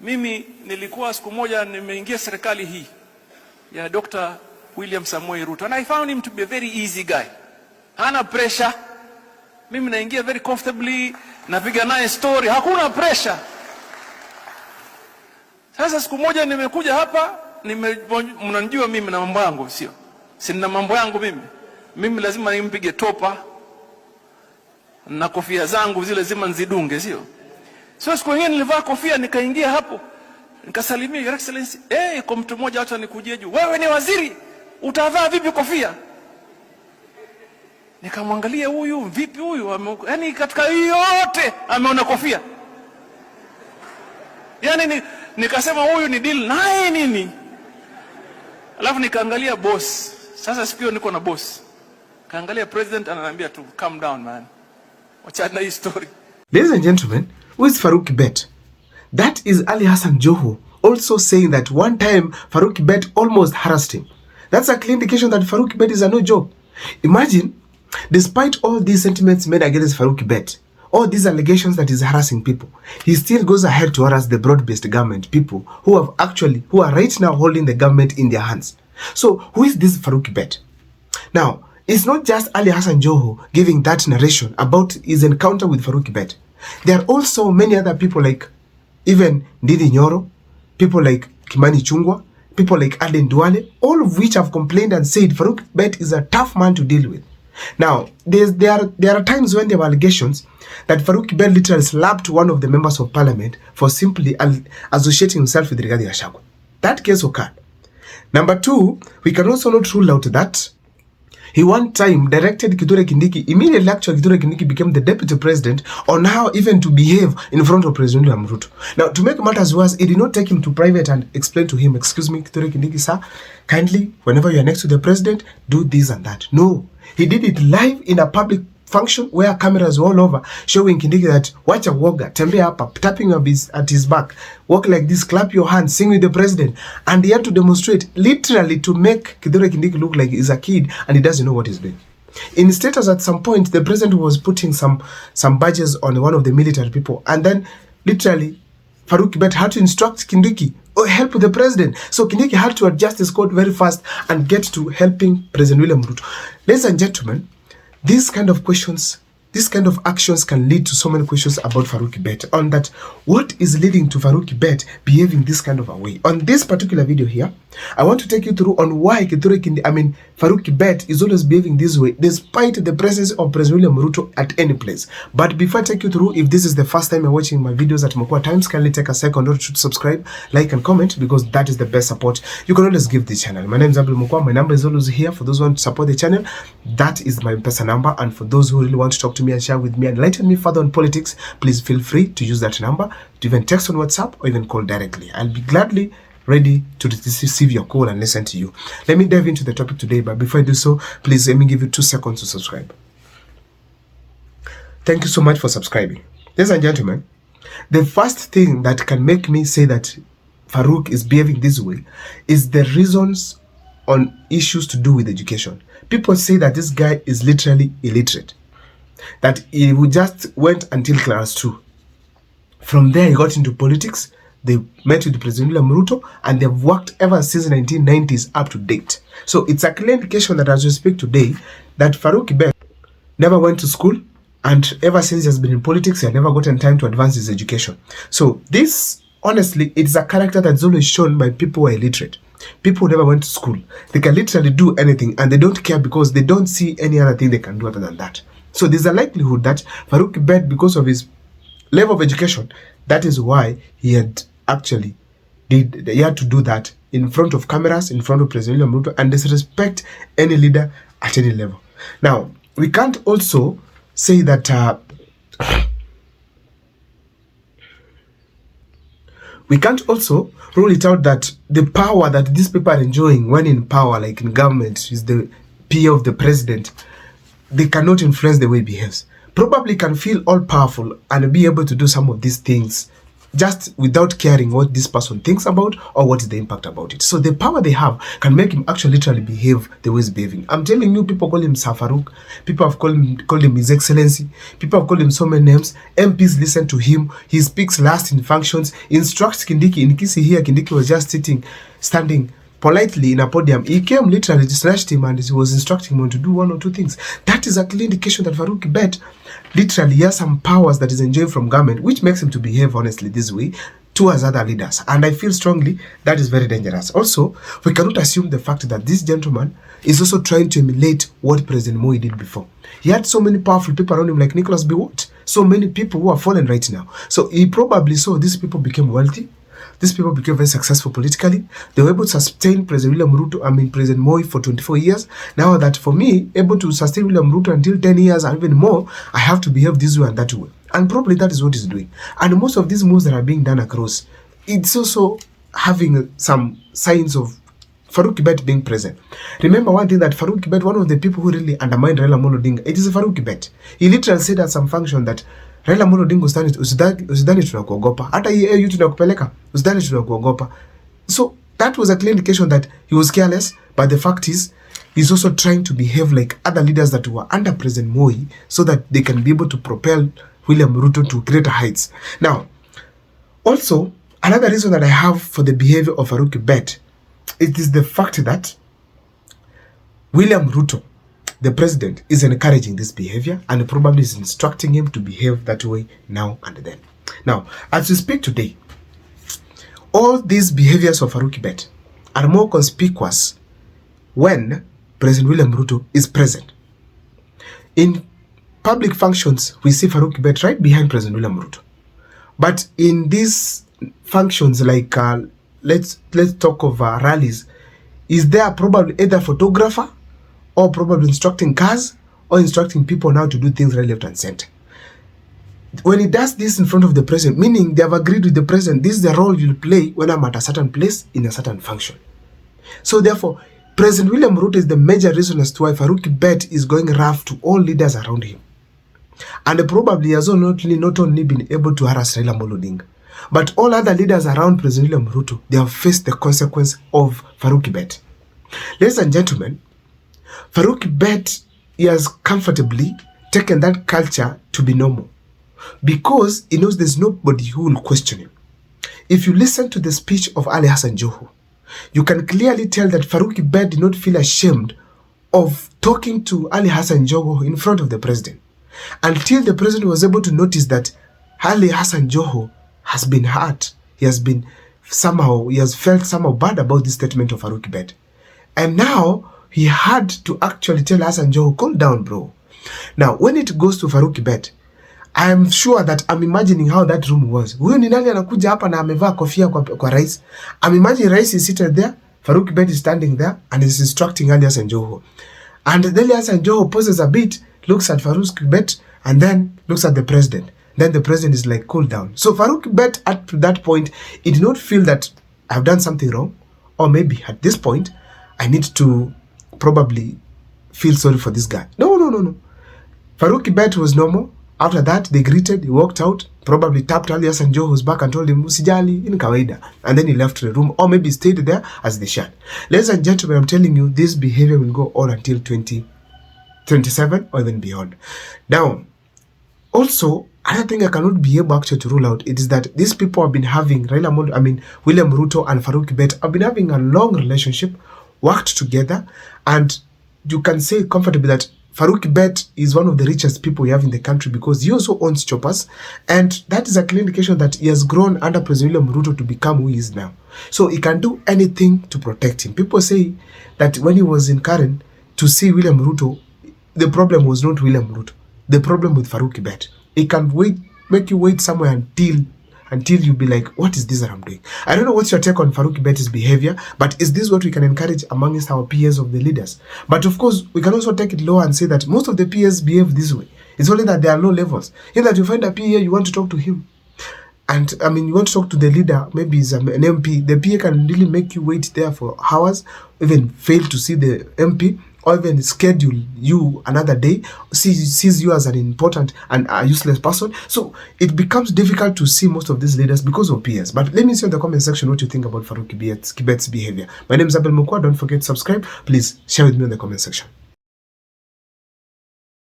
Mimi nilikuwa siku moja nimeingia serikali hii ya Dr. William Samoei Ruto, and I found him to be a very easy guy. Hana pressure. Mimi naingia very comfortably, napiga naye story, hakuna pressure. Sasa siku moja nimekuja hapa, mnanijua mimi na mambo yangu, sio? Sina mambo yangu mimi. Mimi lazima nimpige topa na kofia zangu zile zima nzidunge, sio? So siku nyingine nilivaa kofia nikaingia hapo. Nikasalimia, Your Excellency. Kwa mtu mmoja hata nikujie juu. Wewe ni waziri, utavaa vipi kofia? Nikamwangalia huyu, vipi huyu? Yaani katika yote ameona kofia. Yaani nikasema huyu ni deal naye nini? Alafu nikaangalia boss. Sasa sikio niko na boss. Kaangalia president ananiambia tu, calm down man. Wachana hii story. Ladies and gentlemen, who is Farouk Bet? That is Ali Hassan Joho also saying that one time Farouk Bet almost harassed him. That's a clear indication that Farouk Bet is a no joke. Imagine, despite all these sentiments made against Farouk Bet, all these allegations that he's harassing people, he still goes ahead to harass the broad-based government people who are right now holding the government in their hands. So who is this Farouk Bet? Now, it's not just Ali Hassan Joho giving that narration about his encounter with Farouk Bet. There are also many other people like even Ndidi Nyoro, people like Kimani Chungwa, people like Aden Duale, all of which have complained and said Farouk Bet is a tough man to deal with. Now, there are times when there were allegations that Farouk Bet literally slapped one of the members of parliament for simply associating himself with Rigathi Gachagua. That case occurred. Number two, we can also not rule out that he one time directed Kithure Kindiki, immediately actually Kithure Kindiki became the deputy president, on how even to behave in front of President William Ruto. Now, to make matters worse, it did not take him to private and explain to him, excuse me, Kithure Kindiki, sir, kindly, whenever you are next to the president, do this and that. No, he did it live in a public function where cameras were all over, showing Kindiki that, watch a woga, tembea hapa, tapping at his back, walk like this, clap your hands, sing with the president. And he had to demonstrate, literally, to make Kithure Kindiki look like he's a kid and he doesn't know what he's doing. In status, at some point, the president was putting some badges on one of the military people, and then, literally, Farouk Bet had to instruct Kindiki, help the president. So Kindiki had to adjust his code very fast and get to helping President William Ruto. Ladies and gentlemen, these kind of questions, these kind of actions can lead to so many questions about Farouk Bet, on that what is leading to Farouk Bet behaving this kind of a way. On this particular video here, I want to take you through on why Farouk Bet is always behaving this way despite the presence of President William Ruto at any place. But before I take you through, if this is the first time you're watching my videos at Mokwa Times, kindly take a second to subscribe, like and comment, because that is the best support you can always give this channel. My name is Abdul Mokwa. My number is always here for those who want to support the channel. That is my personal number, and for those who really want to talk to me and share with me and enlighten me further on politics, please feel free to use that number to even text on WhatsApp or even call directly. I'll be gladly ready to receive your call and listen to you. Let me dive into the topic today, but before I do so, please let me give you 2 seconds to subscribe. Thank you so much for subscribing. Ladies and gentlemen, the first thing that can make me say that Farouk is behaving this way is the reasons on issues to do with education. People say that this guy is literally illiterate, that he just went until class 2. From there, he got into politics. They met with President William Ruto, and they've worked ever since the 1990s up to date. So it's a clear indication that as we speak today, that Farouk Bet never went to school, and ever since he has been in politics, he has never gotten time to advance his education. So this, honestly, it's a character that's always shown by people who are illiterate. People who never went to school. They can literally do anything, and they don't care because they don't see any other thing they can do other than that. So there's a likelihood that Farouk Bet, because of his level of education, that is why he had to do that in front of cameras, in front of President William Ruto, and disrespect any leader at any level. Now, we can't also say that we can't also rule it out that the power that these people are enjoying when in power, like in government, is the PA of the president, they cannot influence the way he behaves. Probably can feel all powerful and be able to do some of these things just without caring what this person thinks about or what is the impact about it. So the power they have can make him actually literally behave the way he's behaving. I'm telling you, people call him Sir Farouk. People have called him His Excellency. People have called him so many names. MPs listen to him. He speaks last in functions. Instructs Kindiki. In case here, Kindiki was just standing politely in a podium. He came literally, just rushed him and he was instructing him to do one or two things. That is a clear indication that Farouk Bet literally has some powers that is enjoying from government, which makes him to behave honestly this way towards other leaders. And I feel strongly that is very dangerous. Also, we cannot assume the fact that this gentleman is also trying to emulate what President Moi did before. He had so many powerful people around him like Nicholas Biwott. So many people who are fallen right now. So he probably saw these people became wealthy. These people became very successful politically. They were able to sustain President President Moi for 24 years. Now that for me, able to sustain William Ruto until 10 years and even more, I have to behave this way and that way. And probably that is what he's doing. And most of these moves that are being done across, it's also having some signs of Farouk Bet being present. Remember one thing, that Farouk Bet, one of the people who really undermined Raila Amolo Odinga, it is Farouk Bet. He literally said at some function that Raila Amolo Odinga usidhani tunakuogopa. Hata hii AU tunakupeleka, usidhani tunakuogopa. So that was a clear indication that he was careless, but the fact is, he's also trying to behave like other leaders that were under President Moi so that they can be able to propel William Ruto to greater heights. Now, also, another reason that I have for the behavior of Farouk Bet, it is the fact that William Ruto, the president, is encouraging this behavior and probably is instructing him to behave that way now and then. Now, as we speak today, all these behaviors of Farouk Bet are more conspicuous when President William Ruto is present. In public functions, we see Farouk Bet right behind President William Ruto. But in these functions, like let's talk of rallies, is there probably either a photographer or probably instructing cars or instructing people now to do things right, left and center. When he does this in front of the president, meaning they have agreed with the president, this is the role you'll play when I'm at a certain place in a certain function. So therefore, President William Ruto is the major reason as to why Farouk Bet is going rough to all leaders around him. And probably has not only been able to harass Raila Amolo Odinga, but all other leaders around President William Ruto, they have faced the consequence of Farouk Bet. Ladies and gentlemen, Farouk Bet has comfortably taken that culture to be normal because he knows there's nobody who will question him. If you listen to the speech of Ali Hassan Joho, you can clearly tell that Farouk Bet did not feel ashamed of talking to Ali Hassan Joho in front of the president until the president was able to notice that Ali Hassan Joho has been hurt. He has felt somehow bad about this statement of Farouk Bet. And now he had to actually tell Hassan Joho, calm down, bro. Now, when it goes to Farouk Bet, I am sure that I'm imagining how that room was. Huyo ni nani anakuja hapa na amevaa kofia kwa rais? I'm imagining rais is seated there, Farouk Bet is standing there and is instructing Ali Hassan Joho. And then Hassan Joho pauses a bit, looks at Farouk Bet, and then looks at the president. Then the president is like, cool down. So Farouk Bet at that point, he did not feel that I've done something wrong, or maybe at this point, I need to probably feel sorry for this guy. No. Farouk Bet was normal. After that, they greeted, he walked out, probably tapped Ali Hassan Joho's back and told him, usijali, in kawaida. And then he left the room, or maybe stayed there as they should. Ladies and gentlemen, I'm telling you, this behavior will go on until 2027 or even beyond. Now, also, another thing I cannot be able actually to rule out is that these people have been having, William Ruto and Farouk Bet have been having a long relationship, worked together, and you can say comfortably that Farouk Bet is one of the richest people we have in the country because he also owns choppers, and that is a clear indication that he has grown under President William Ruto to become who he is now. So he can do anything to protect him. People say that when he was in Karen, to see William Ruto, the problem was not William Ruto. The problem with Farouk Bet. He can make you wait somewhere until you be like, what is this that I'm doing? I don't know what's your take on Farouk Bet's behavior, but is this what we can encourage amongst our peers of the leaders? But of course, we can also take it lower and say that most of the peers behave this way. It's only that there are low levels. In that you find a peer, you want to talk to him. And you want to talk to the leader, maybe he's an MP. The PA can really make you wait there for hours, even fail to see the MP, or even schedule you another day, sees you as an important and a useless person. So it becomes difficult to see most of these leaders because of peers. But let me see in the comment section what you think about Farouk Kibet's behavior. My name is Abel Mukwa. Don't forget to subscribe. Please share with me in the comment section.